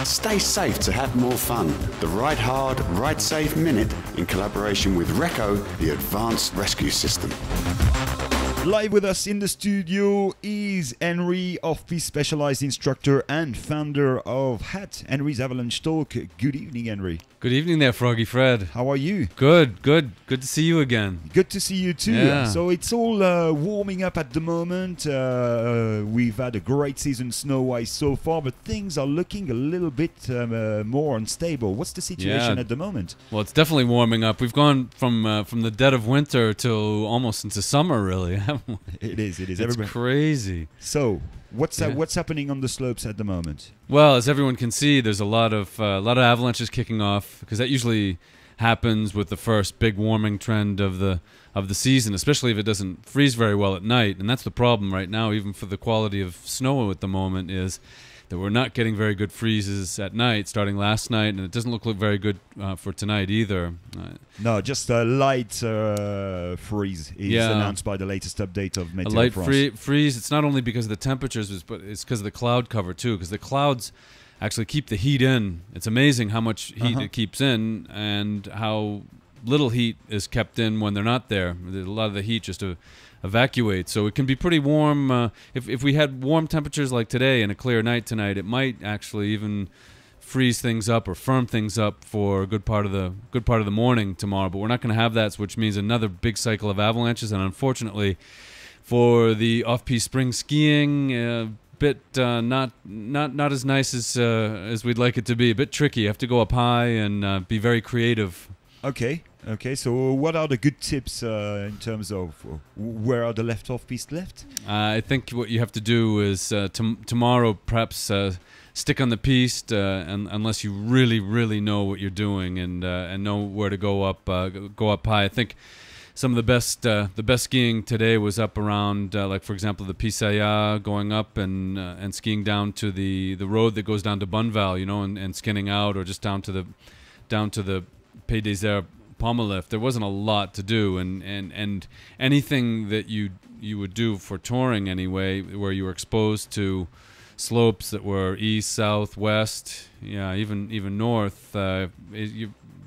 Stay safe to have more fun. The Ride Hard, Ride Safe Minute in collaboration with RECO, the Advanced Rescue System. Live with us in the studio is Henry, off-piste specialized instructor and founder of HAT, Henry's Avalanche Talk. Good evening, Henry. Good evening there, Froggy Fred. How are you? Good. Good to see you again. Good to see you too. Yeah. So it's all warming up at the moment. We've had a great season snow-wise so far, but things are looking a little bit more unstable. What's the situation at the moment? Well, it's definitely warming up. We've gone from the dead of winter till almost into summer, really. It is. It's crazy. So, what's happening on the slopes at the moment? Well, as everyone can see, there's a lot of avalanches kicking off, because that usually happens with the first big warming trend of the season, especially if it doesn't freeze very well at night. And that's the problem right now, even for the quality of snow at the moment, is that we're not getting very good freezes at night, starting last night, and it doesn't look very good for tonight either. No, just a light freeze is announced by the latest update of Meteo A light France. freeze. It's not only because of the temperatures, but it's because of the cloud cover too, because the clouds actually keep the heat in. It's amazing how much heat it keeps in and how little heat is kept in when they're not there. A lot of the heat just evacuates, so it can be pretty warm. If we had warm temperatures like today and a clear night tonight, it might actually even freeze things up or firm things up for a good part of the morning tomorrow. But we're not going to have that, which means another big cycle of avalanches. And unfortunately, for the off-piste spring skiing, bit not as nice as we'd like it to be. A bit tricky. You have to go up high and be very creative. Okay. So what are the good tips in terms of where are the off-piste left? I think what you have to do is tomorrow perhaps stick on the piste unless you really know what you're doing and know where to go up high. I think some of the best skiing today was up around like, for example, the Pisaya, going up and skiing down to the road that goes down to Bonneval, and skinning out, or just down to the Pays des Herbes Pomelift. There wasn't a lot to do, and anything that you would do for touring anyway, where you were exposed to slopes that were east, south, west, even north,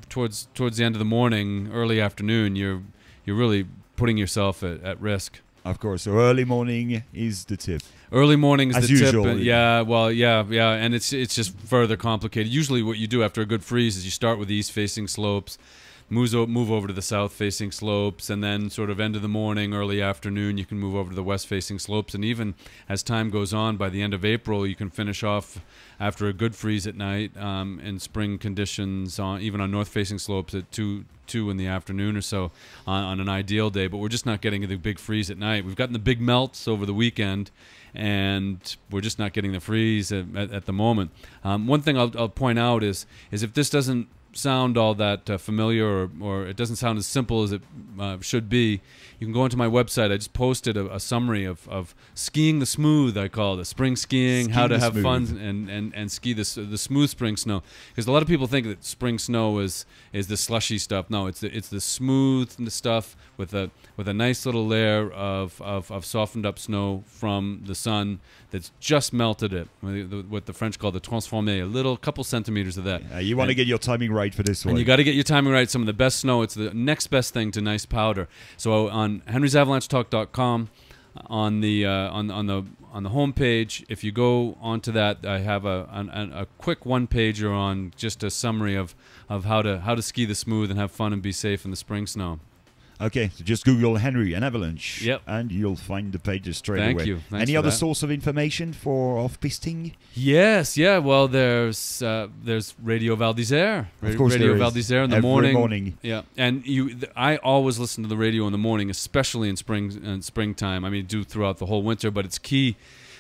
towards the end of the morning, early afternoon, you're really putting yourself at risk. Of course. So early morning is the tip. Early morning is as the usual, tip. And it's just further complicated. Usually what you do after a good freeze is you start with the east-facing slopes, move over to the south-facing slopes, and then sort of end of the morning, early afternoon, you can move over to the west-facing slopes. And even as time goes on, by the end of April, you can finish off after a good freeze at night in spring conditions, even on north-facing slopes at 2 in the afternoon or so on an ideal day. But we're just not getting the big freeze at night. We've gotten the big melts over the weekend, and we're just not getting the freeze at the moment. One thing I'll point out is if this doesn't sound all that familiar, or it doesn't sound as simple as it should be, you can go onto my website. I just posted a summary of skiing the smooth, I call it, spring skiing, how to have fun and ski the smooth spring snow. Because a lot of people think that spring snow is the slushy stuff. No, it's the smooth stuff with a nice little layer of softened up snow from the sun that's just melted it, what the French call the transformé, a little couple centimeters of that. You want to get your timing right for this one. And you got to get your timing right. Some of the best snow, it's the next best thing to nice powder. So on henrysavalanchetalk.com, on the home page, if you go onto that, I have a quick one-pager on just a summary of how to ski the smooth and have fun and be safe in the spring snow. Okay, so just Google Henry and Avalanche, yep, and you'll find the pages straight away. Thank you. Thanks Any for other that. source of information for off-pisting? Yes, yeah. Well, there's Radio Val d'Isère. Of course, Radio Val d'Isère in the every morning. Yeah, and I always listen to the radio in the morning, especially in springtime. I mean, do throughout the whole winter, but it's key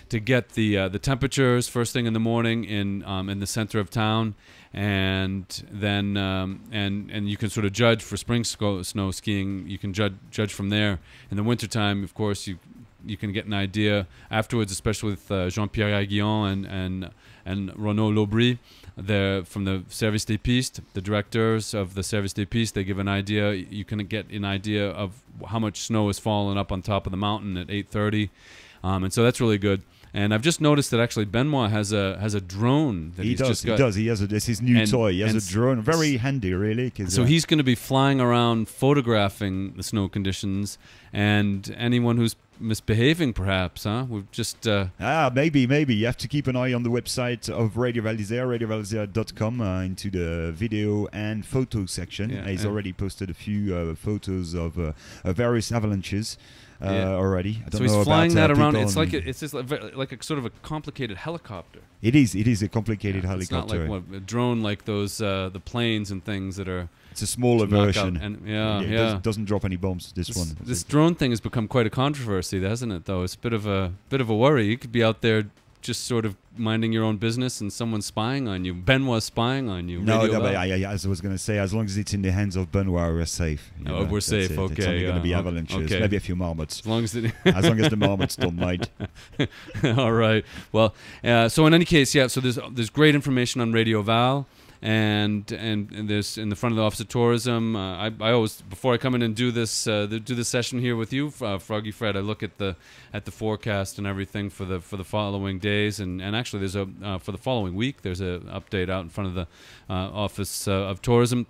to get the temperatures first thing in the morning in the center of town. And then and you can sort of judge for spring snow skiing. You can judge from there. In the wintertime, of course, you can get an idea afterwards, especially with Jean-Pierre Aiguillon and Renaud Laubry. They're from the Service des Pistes, the directors of the Service des Pistes. They give an idea. You can get an idea of how much snow is falling up on top of the mountain at 8:30, and so that's really good. And I've just noticed that actually Benoit has a drone that he does. He has it's his new toy. He has a drone, very handy, really. So he's going to be flying around photographing the snow conditions and anyone who's misbehaving, perhaps, huh? We've just maybe you have to keep an eye on the website of Radio Val d'Isère, radioval'isère.com, into the video and photo section. He's already posted a few photos of various avalanches already. I don't know. So he's flying that around. It's like it's just like a sort of a complicated helicopter. It is a complicated helicopter. It's not like a drone like those the planes and things that are. It's a smaller version. It doesn't drop any bombs. This drone thing has become quite a controversy, hasn't it? Though it's a bit of a worry. You could be out there just sort of minding your own business and someone's spying on you. Benoit's spying on you. No, but as I was going to say, as long as it's in the hands of Benoit, we're safe. We're safe. It. Okay. It's only going to be avalanches, maybe a few marmots. As long as the marmots don't mind. All right. Well, so in any case, so there's great information on Radio Val. And there's in the front of the Office of Tourism. I always, before I come in and do this session here with you, Froggy Fred, I look at the forecast and everything for the following days, and actually there's for the following week there's a update out in front of the Office of Tourism.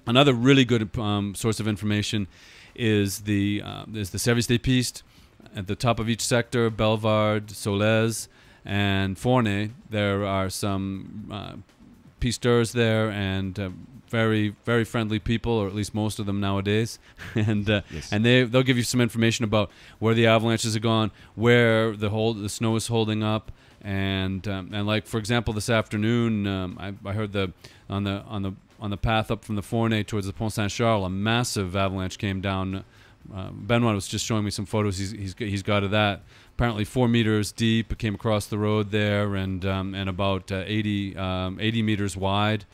Another really good source of information is the Service des Pistes at the top of each sector, Bellevarde, Solèze, and Fournet. There are some pisteurs there, and very, very friendly people, or at least most of them nowadays. And and they'll give you some information about where the avalanches are gone, where the snow is holding up, and like for example this afternoon, I heard on the path up from the Fournet towards the Pont Saint-Charles, a massive avalanche came down. Benoit was just showing me some photos he's got of that. Apparently 4 meters deep. It came across the road there, and about 80 meters wide.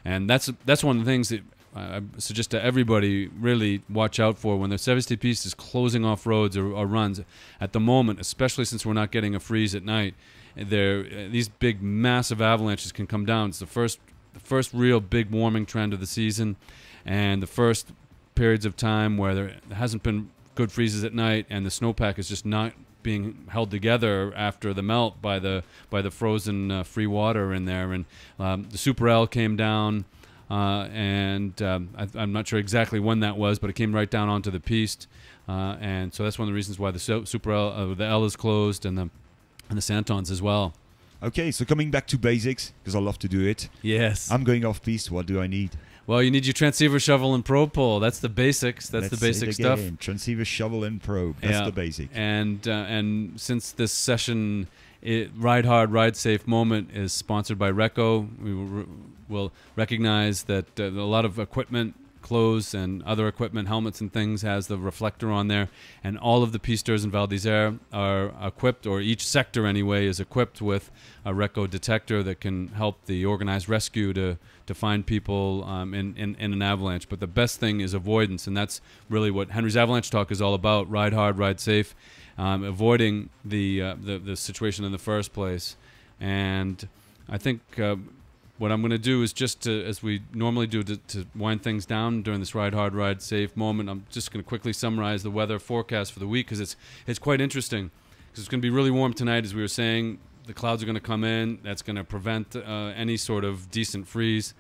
And that's one of the things that I suggest to everybody really watch out for when the Service des Pistes is closing off roads or runs at the moment, especially since we're not getting a freeze at night. These big, massive avalanches can come down. It's the first real big warming trend of the season, and the first periods of time where there hasn't been good freezes at night, and the snowpack is just not being held together after the melt by the frozen free water in there. And the Super L came down, and I'm not sure exactly when that was, but it came right down onto the piste, and so that's one of the reasons why the Super L, the L is closed, and the Santons as well. Okay, so coming back to basics, because I love to do it. Yes. I'm going off piste. What do I need? Well, you need your transceiver, shovel, and probe pole. That's the basics. That's the basic stuff. Transceiver, shovel, and probe. That's the basic. And since this session, Ride Hard, Ride Safe moment is sponsored by Reco, we will recognize that a lot of equipment, clothes and other equipment, helmets and things, has the reflector on there, and all of the pisteurs in Val d'Isère are equipped, or each sector anyway is equipped with a Reco detector that can help the organized rescue to find people in an avalanche. But the best thing is avoidance, and that's really what Henry's Avalanche Talk is all about. Ride hard, ride safe, avoiding the situation in the first place. And I think what I'm going to do is just to, as we normally do, to wind things down during this Ride Hard, Ride Safe moment, I'm just going to quickly summarize the weather forecast for the week, because it's quite interesting. Because it's going to be really warm tonight, as we were saying. The clouds are going to come in. That's going to prevent any sort of decent freeze.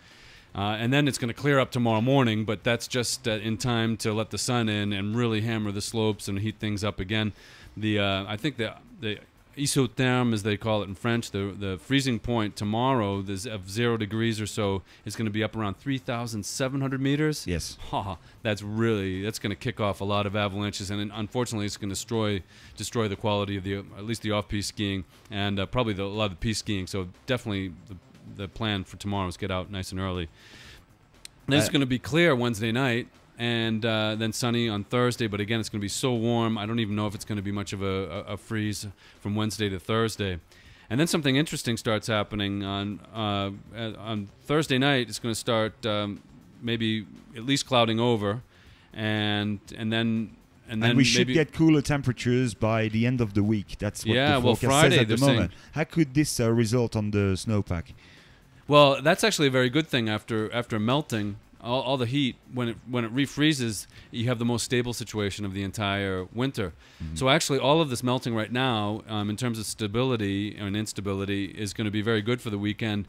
And then it's going to clear up tomorrow morning, but that's just in time to let the sun in and really hammer the slopes and heat things up again. I think the isotherm, as they call it in French, the freezing point tomorrow of 0 degrees or so is going to be up around 3,700 meters. Yes. That's going to kick off a lot of avalanches, and unfortunately it's going to destroy the quality of at least the off-piste skiing, and probably a lot of the piste skiing. So definitely the plan for tomorrow is get out nice and early. Then it's going to be clear Wednesday night, and then sunny on Thursday, but again, it's going to be so warm, I don't even know if it's going to be much of a freeze from Wednesday to Thursday. And then something interesting starts happening on Thursday night. It's going to start maybe at least clouding over, and we should get cooler temperatures by the end of the week. That's what the forecast Friday, says at the moment. How could this result on the snowpack? Well, that's actually a very good thing after melting. all the heat, when it refreezes, you have the most stable situation of the entire winter. So actually, all of this melting right now, in terms of stability and instability, is going to be very good for the weekend.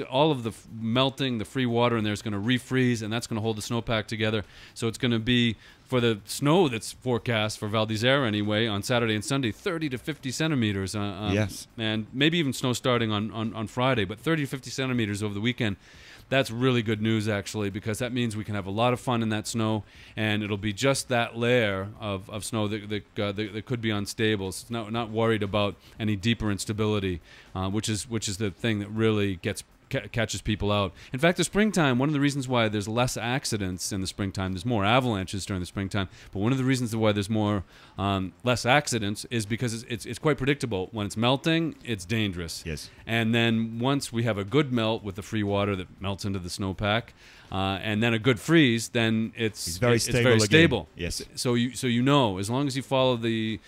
All of the melting, the free water in there is going to refreeze, and that's going to hold the snowpack together. So it's going to be, for the snow that's forecast for Val d'Isère anyway, on Saturday and Sunday, 30 to 50 centimeters. Yes. And maybe even snow starting on Friday, but 30 to 50 centimeters over the weekend. That's really good news, actually, because that means we can have a lot of fun in that snow, and it'll be just that layer of snow that could be unstable. So it's not worried about any deeper instability, which is the thing that really catches people out. In fact, the springtime, one of the reasons why there's less accidents in the springtime, there's more avalanches during the springtime, but one of the reasons why there's less accidents is because it's quite predictable. When it's melting, it's dangerous. Yes. And then once we have a good melt with the free water that melts into the snowpack, and then a good freeze, then it's very stable. Yes. So you know, as long as you follow the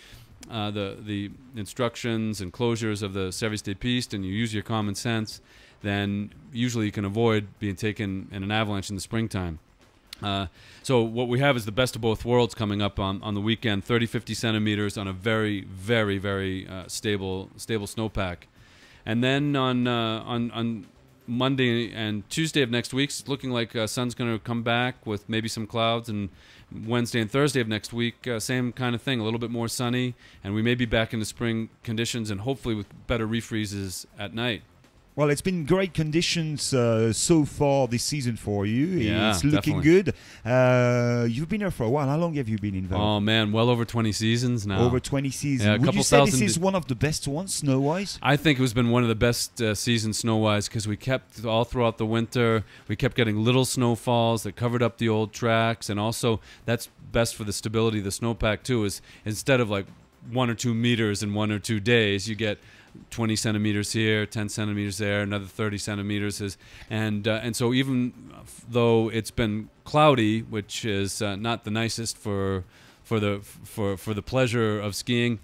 instructions and closures of the service des pistes and you use your common sense, then usually you can avoid being taken in an avalanche in the springtime. So what we have is the best of both worlds coming up on the weekend, 30, 50 centimeters on a very, very, very stable snowpack. And then on Monday and Tuesday of next week, it's looking like sun's going to come back with maybe some clouds, and Wednesday and Thursday of next week, same kind of thing, a little bit more sunny, and we may be back into spring conditions and hopefully with better refreezes at night. Well, it's been great conditions so far this season for you. Yeah, it's looking definitely good. You've been here for a while. How long have you been involved? Oh, man, well over 20 seasons now. Over 20 seasons. Yeah, Would you say this is one of the best ones, snow-wise? I think it's been one of the best seasons snow-wise, because we kept, all throughout the winter, we kept getting little snowfalls that covered up the old tracks, and also that's best for the stability of the snowpack, too, is instead of like 1 or 2 meters in 1 or 2 days, you get 20 centimeters here, 10 centimeters there, another 30 centimeters, and so even though it's been cloudy, which is not the nicest for the pleasure of skiing,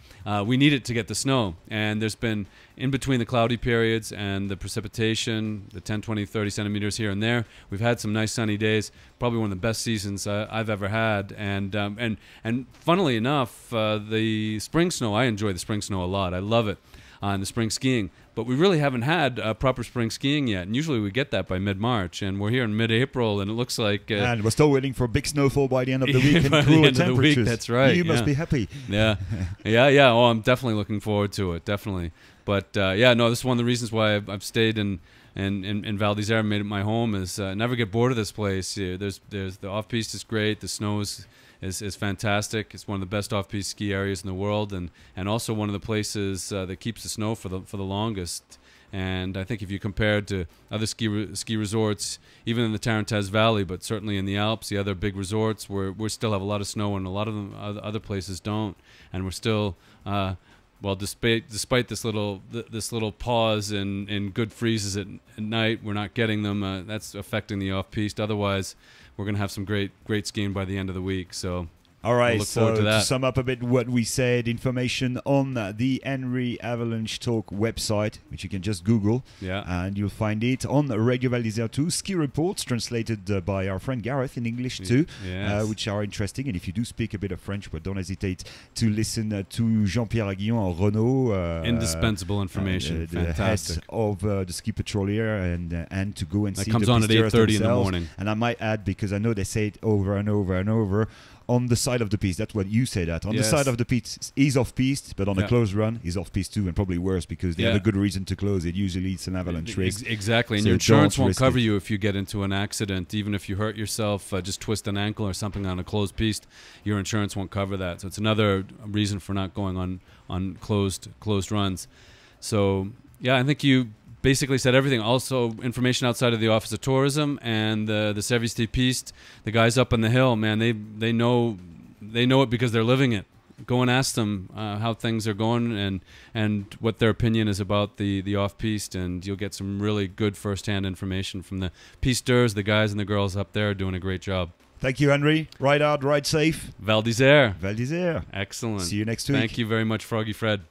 we need it to get the snow. And there's been, in between the cloudy periods and the precipitation, the 10, 20, 30 centimeters here and there, we've had some nice sunny days. Probably one of the best seasons I've ever had. And funnily enough, the spring snow, I enjoy the spring snow a lot. I love it. And the spring skiing, but we really haven't had proper spring skiing yet, and usually we get that by mid-March, and we're here in mid-April, and it looks like and we're still waiting for a big snowfall by the end of the week and cooler temperatures. That's right. You must be happy. Yeah. Oh, I'm definitely looking forward to it, definitely. But this is one of the reasons why I've stayed in Val d'Isère and made it my home. Is never get bored of this place. There's the off-piste is great. The snow is fantastic. It's one of the best off-piste ski areas in the world, and also one of the places that keeps the snow for the longest. And I think if you compare it to other ski resorts, even in the Tarentaise Valley, but certainly in the Alps, the other big resorts, we still have a lot of snow, and a lot of them other places don't. And we're still despite this little pause in good freezes at night, we're not getting them. That's affecting the off-piste. Otherwise, we're going to have some great skiing by the end of the week. So all right, we'll look forward to that. To sum up a bit what we said, information on the Henry Avalanche Talk website, which you can just Google, and you'll find it on Radio Val d'Isère too. Ski reports translated by our friend Gareth in English too, which are interesting. And if you do speak a bit of French, but don't hesitate to listen to Jean-Pierre Aguillon or Renaud. Indispensable information, the fantastic. head of the ski patrol here, and to go and see comes the on at 8:30 in the morning. And I might add, because I know they say it over and over and over, on the side of the piste, that's what you say that. On the side of the piste, he's off-piste, but on a closed run, he's off-piste too, and probably worse because they have a good reason to close it. Usually it's an avalanche race. Exactly, and so your insurance won't cover you if you get into an accident. Even if you hurt yourself, just twist an ankle or something on a closed piste, your insurance won't cover that. So it's another reason for not going on closed runs. So, yeah, I think you basically said everything. Also, information outside of the Office of Tourism and the Service des Pistes. The guys up on the hill, man, they know it because they're living it. Go and ask them how things are going and what their opinion is about the off-piste, and you'll get some really good first-hand information from the pisteurs. The guys and the girls up there are doing a great job. Thank you, Henry. Ride hard, ride safe. Val d'Isère. Val d'Isère. Excellent. See you next week. Thank you very much, Froggy Fred.